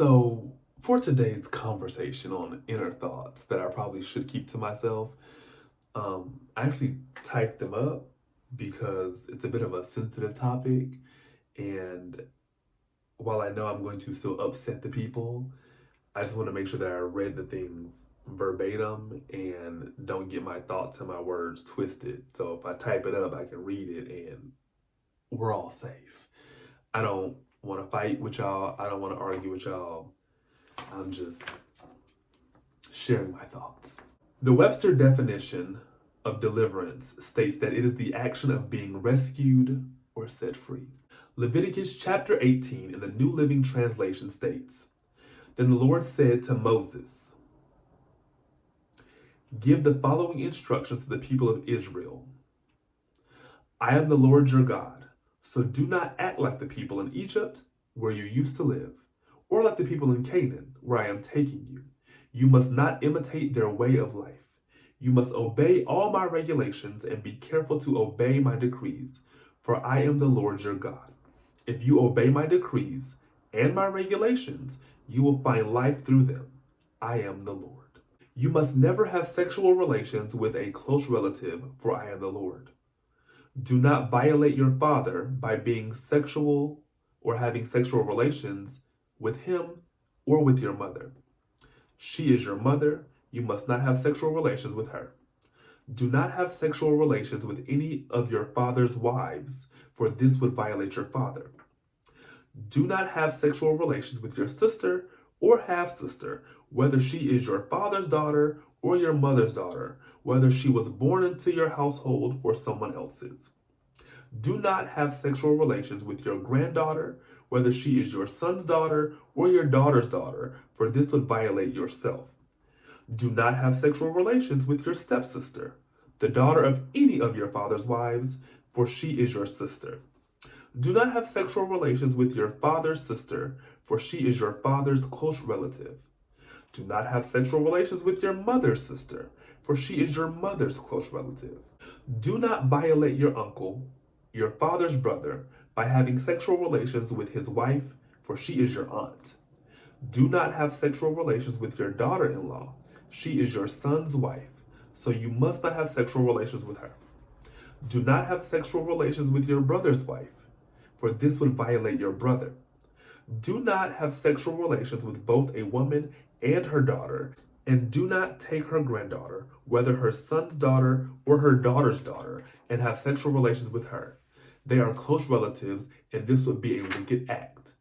So, for today's conversation on inner thoughts that I probably should keep to myself, I actually typed them up because it's a bit of a sensitive topic. And while I know I'm going to still upset the people, I just want to make sure that I read the things verbatim and don't get my thoughts and my words twisted. So, if I type it up, I can read it and we're all safe. I don't want to fight with y'all, I don't want to argue with y'all. I'm just sharing my thoughts. The Webster definition of deliverance states that it is the action of being rescued or set free. Leviticus chapter 18 in the New Living Translation states, "Then the Lord said to Moses, give the following instructions to the people of Israel. I am the Lord your God, so do not act like the people in Egypt, where you used to live, or like the people in Canaan, where I am taking you. You must not imitate their way of life. You must obey all my regulations and be careful to obey my decrees, for I am the Lord your God. If you obey my decrees and my regulations, you will find life through them. I am the Lord. You must never have sexual relations with a close relative, for I am the Lord. Do not violate your father by being sexual or having sexual relations with him or with your mother. She is your mother. You must not have sexual relations with her. Do not have sexual relations with any of your father's wives, for this would violate your father. Do not have sexual relations with your sister or half-sister, whether she is your father's daughter or your mother's daughter, whether she was born into your household or someone else's. Do not have sexual relations with your granddaughter, whether she is your son's daughter or your daughter's daughter, for this would violate yourself. Do not have sexual relations with your stepsister, the daughter of any of your father's wives, for she is your sister. Do not have sexual relations with your father's sister, for she is your father's close relative. Do not have sexual relations with your mother's sister, for she is your mother's close relative. Do not violate your uncle, your father's brother, by having sexual relations with his wife, for she is your aunt. Do not have sexual relations with your daughter-in-law. She is your son's wife, so you must not have sexual relations with her. Do not have sexual relations with your brother's wife, for this would violate your brother. Do not have sexual relations with both a woman and her daughter, and do not take her granddaughter, whether her son's daughter or her daughter's daughter, and have sexual relations with her. They are close relatives, and this would be a wicked act.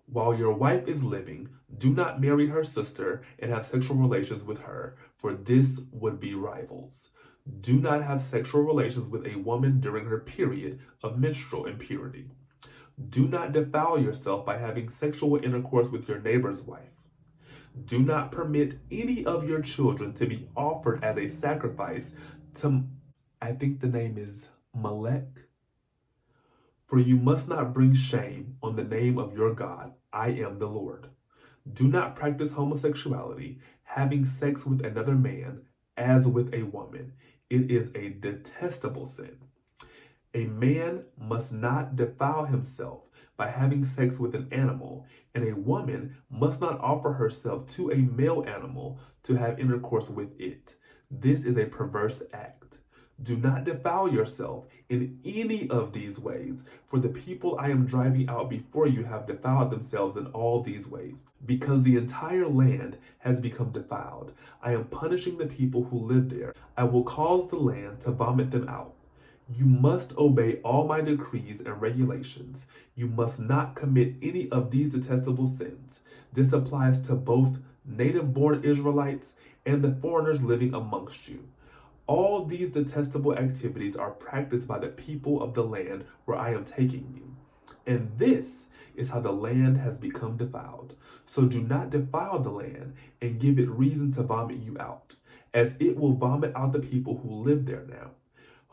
While your wife is living, do not marry her sister and have sexual relations with her, for this would be rivals. Do not have sexual relations with a woman during her period of menstrual impurity. Do not defile yourself by having sexual intercourse with your neighbor's wife. Do not permit any of your children to be offered as a sacrifice to, I think the name is Molech. For you must not bring shame on the name of your God. I am the Lord. Do not practice homosexuality, having sex with another man as with a woman. It is a detestable sin. A man must not defile himself by having sex with an animal, and a woman must not offer herself to a male animal to have intercourse with it. This is a perverse act. Do not defile yourself in any of these ways, for the people I am driving out before you have defiled themselves in all these ways. Because the entire land has become defiled, I am punishing the people who live there. I will cause the land to vomit them out. You must obey all my decrees and regulations. You must not commit any of these detestable sins. This applies to both native-born Israelites and the foreigners living amongst you. All these detestable activities are practiced by the people of the land where I am taking you. And this is how the land has become defiled. So do not defile the land and give it reason to vomit you out, as it will vomit out the people who live there now.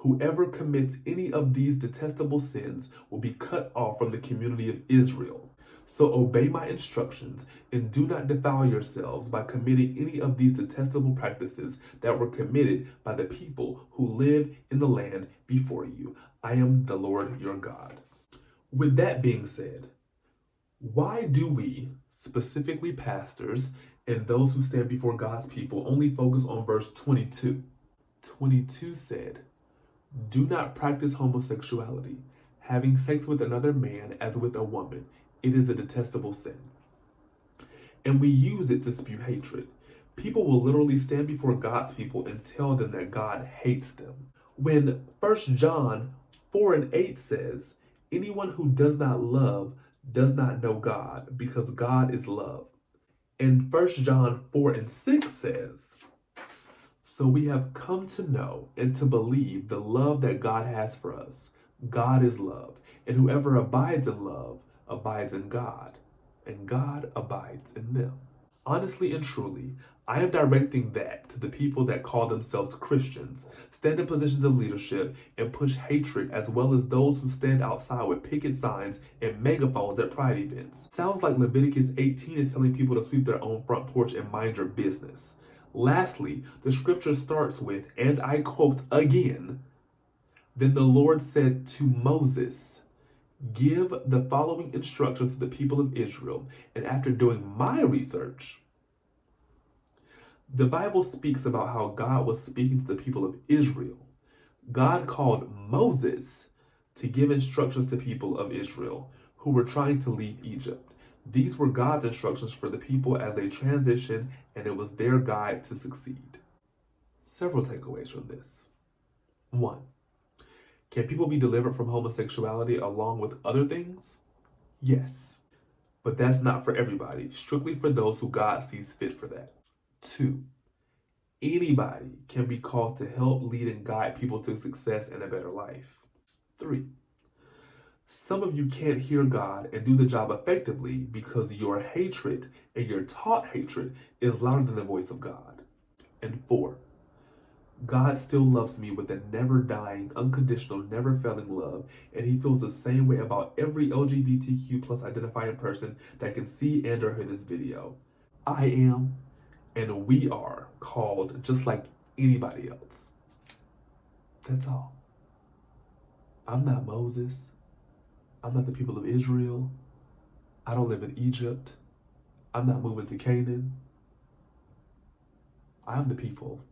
Whoever commits any of these detestable sins will be cut off from the community of Israel. So obey my instructions and do not defile yourselves by committing any of these detestable practices that were committed by the people who live in the land before you. I am the Lord your God. With that being said, Why do we, specifically pastors and those who stand before God's people, only focus on verse 22? 22 said, "Do not practice homosexuality, having sex with another man as with a woman. It is a detestable sin." And we use it to spew hatred. People will literally stand before God's people and tell them that God hates them. When 1 John 4 and 8 says, "Anyone who does not love does not know God, because God is love." And 1 John 4 and 6 says, "So we have come to know and to believe the love that God has for us. God is love, and whoever abides in love abides in God, and God abides in them." Honestly and truly, I am directing that to the people that call themselves Christians, stand in positions of leadership, and push hatred, as well as those who stand outside with picket signs and megaphones at pride events. Sounds like Leviticus 18 is telling people to sweep their own front porch and mind your business. Lastly, the scripture starts with, and I quote again, "Then the Lord said to Moses, give the following instructions to the people of Israel." And after doing my research, the Bible speaks about how God was speaking to the people of Israel. God called Moses to give instructions to people of Israel who were trying to leave Egypt. These were God's instructions for the people as they transitioned, and it was their guide to succeed. Several takeaways from this. 1. Can people be delivered from homosexuality along with other things? Yes. But that's not for everybody, strictly for those who God sees fit for that. 2. Anybody can be called to help lead and guide people to success and a better life. 3. Some of you can't hear God and do the job effectively because your hatred and your taught hatred is louder than the voice of God. And 4. God still loves me with a never dying, unconditional, never failing love, and he feels the same way about every LGBTQ plus identifying person that can see and or hear this video. I am, and we are called just like anybody else. That's all. I'm not Moses. I'm not the people of Israel. I don't live in Egypt. I'm not moving to Canaan. I'm the people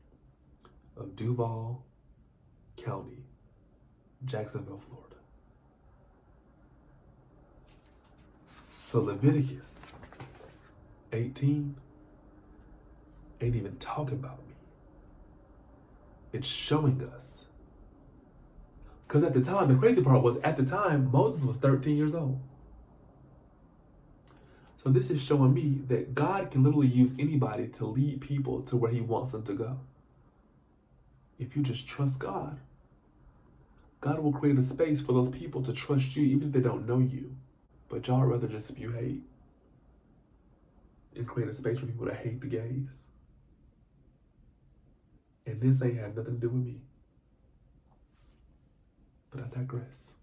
of Duval County, Jacksonville, Florida. So Leviticus 18 ain't even talking about me. It's showing us. Because at the time, the crazy part was, at the time, Moses was 13 years old. So this is showing me that God can literally use anybody to lead people to where he wants them to go. If you just trust God, God will create a space for those people to trust you even if they don't know you. But y'all rather just spew hate and create a space for people to hate the gays. And this ain't had nothing to do with me. But I digress.